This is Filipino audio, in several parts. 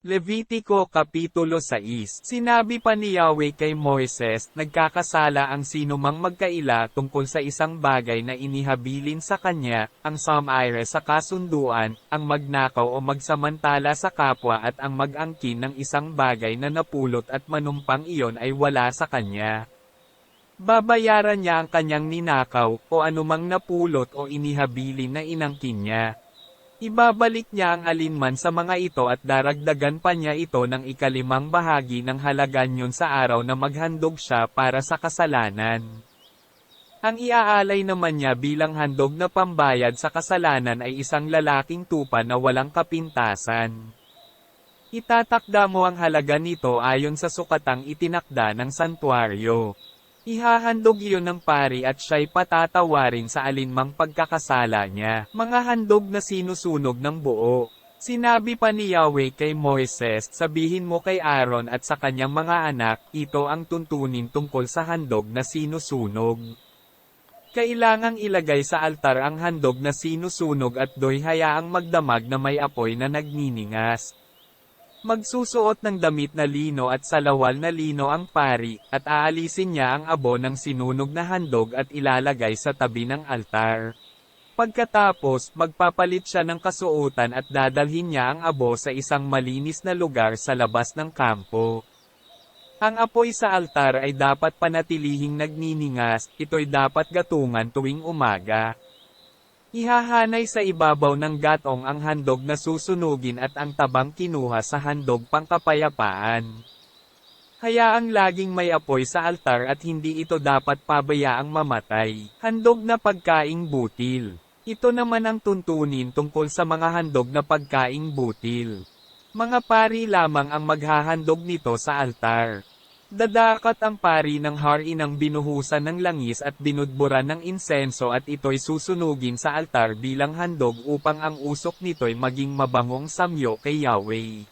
Levitiko Kapitulo 6. Sinabi pa ni Yahweh kay Moises, nagkakasala ang sinumang magkaila tungkol sa isang bagay na inihabilin sa kanya, ang sumire sa kasunduan, ang magnakaw o magsamantala sa kapwa at ang mag-angkin ng isang bagay na napulot at manumpang iyon ay wala sa kanya. Babayaran niya ang kanyang ninakaw, o anumang napulot o inihabilin na inangkin niya. Ibabalik niya ang alinman sa mga ito at daragdagan pa niya ito ng ikalimang bahagi ng halaga niyon sa araw na maghandog siya para sa kasalanan. Ang iaalay naman niya bilang handog na pambayad sa kasalanan ay isang lalaking tupa na walang kapintasan. Itatakda mo ang halaga nito ayon sa sukatang itinakda ng santuaryo. Ihahandog iyon ng pari at siya'y patatawarin sa alinmang pagkakasala niya, mga handog na sinusunog ng buo. Sinabi pa ni Yahweh kay Moises, sabihin mo kay Aaron at sa kanyang mga anak, ito ang tuntunin tungkol sa handog na sinusunog. Kailangang ilagay sa altar ang handog na sinusunog at do'y hayaang magdamag na may apoy na nagniningas. Magsusuot ng damit na lino at salawal na lino ang pari, at aalisin niya ang abo ng sinunog na handog at ilalagay sa tabi ng altar. Pagkatapos, magpapalit siya ng kasuotan at dadalhin niya ang abo sa isang malinis na lugar sa labas ng kampo. Ang apoy sa altar ay dapat panatilihing nagniningas, ito'y dapat gatungan tuwing umaga. Ihahanay sa ibabaw ng gatong ang handog na susunugin at ang tabang kinuha sa handog pangkapayapaan. Hayaang laging may apoy sa altar at hindi ito dapat pabayaang mamatay. Handog na pagkaing butil. Ito naman ang tuntunin tungkol sa mga handog na pagkaing butil. Mga pari lamang ang maghahandog nito sa altar. Dadakat ang pari ng hari ng binuhusan ng langis at binudburan ng insenso at ito'y susunugin sa altar bilang handog upang ang usok nito'y maging mabangong samyo kay Yahweh.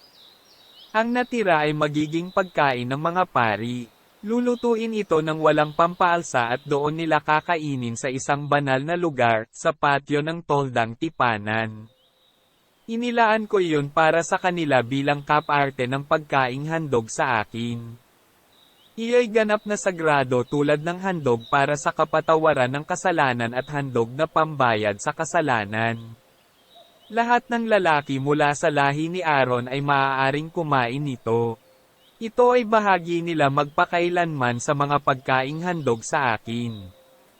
Ang natira ay magiging pagkain ng mga pari. Lulutuin ito ng walang pampaalsa at doon nila kakainin sa isang banal na lugar, sa patio ng toldang tipanan. Inilaan ko iyon para sa kanila bilang kaparte ng pagkaing handog sa akin. Iyo'y ganap na sagrado tulad ng handog para sa kapatawaran ng kasalanan at handog na pambayad sa kasalanan. Lahat ng lalaki mula sa lahi ni Aaron ay maaaring kumain nito. Ito ay bahagi nila magpakailanman sa mga pagkaing handog sa akin.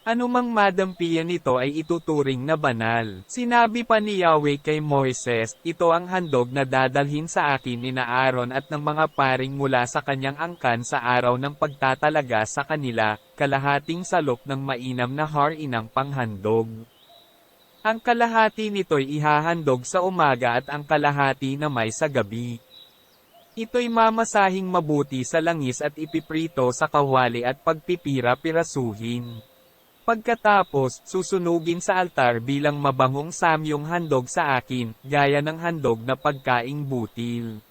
Anumang madampian nito ay ituturing na banal. Sinabi pa ni Yahweh kay Moises, ito ang handog na dadalhin sa akin ni Aaron at ng mga paring mula sa kanyang angkan sa araw ng pagtatalaga sa kanila, kalahating salok ng mainam na harinang panghandog. Ang kalahati nito'y ihahandog sa umaga at ang kalahati namay sa gabi. Ito'y mamasahing mabuti sa langis at ipiprito sa kawali at pagpipira-pirasuhin. Pagkatapos, susunugin sa altar bilang mabangong samyong handog sa akin, gaya ng handog na pagkaing butil.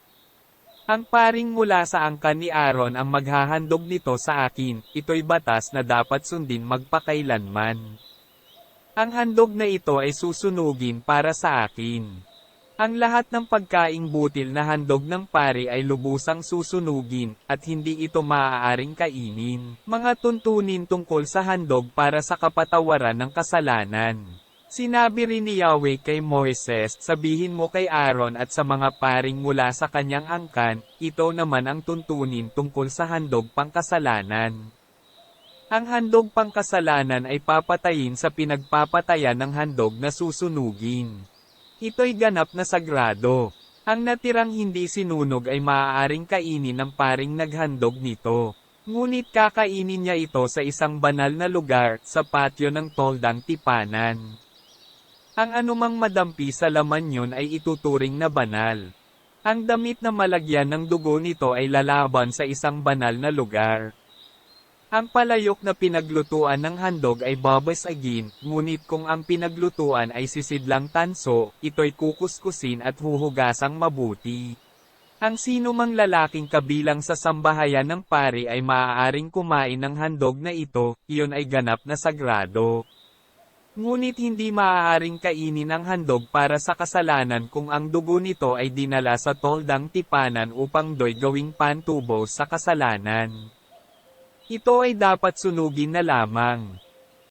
Ang paring mula sa angkan ni Aaron ang maghahandog nito sa akin, ito'y batas na dapat sundin magpakailanman. Ang handog na ito ay susunugin para sa akin. Ang lahat ng pagkaing butil na handog ng pari ay lubusang susunugin, at hindi ito maaaring kainin. Mga tuntunin tungkol sa handog para sa kapatawaran ng kasalanan. Sinabi rin ni Yahweh kay Moises, sabihin mo kay Aaron at sa mga paring mula sa kanyang angkan, ito naman ang tuntunin tungkol sa handog pangkasalanan. Ang handog pangkasalanan ay papatayin sa pinagpapatayan ng handog na susunugin. Ito'y ganap na sagrado. Ang natirang hindi sinunog ay maaaring kainin ng paring naghandog nito. Ngunit kakainin niya ito sa isang banal na lugar, sa patio ng toldang tipanan. Ang anumang madampi sa laman niyon ay ituturing na banal. Ang damit na malagyan ng dugo nito ay lalaban sa isang banal na lugar. Ang palayok na pinaglutuan ng handog ay babasagin, ngunit kung ang pinaglutuan ay sisidlang tanso, ito'y kukuskusin at huhugasang mabuti. Ang sinumang lalaking kabilang sa sambahayan ng pari ay maaaring kumain ng handog na ito, iyon ay ganap na sagrado. Ngunit hindi maaaring kainin ang handog para sa kasalanan kung ang dugo nito ay dinala sa toldang tipanan upang do'y gawing pantubo sa kasalanan. Ito ay dapat sunugin na lamang.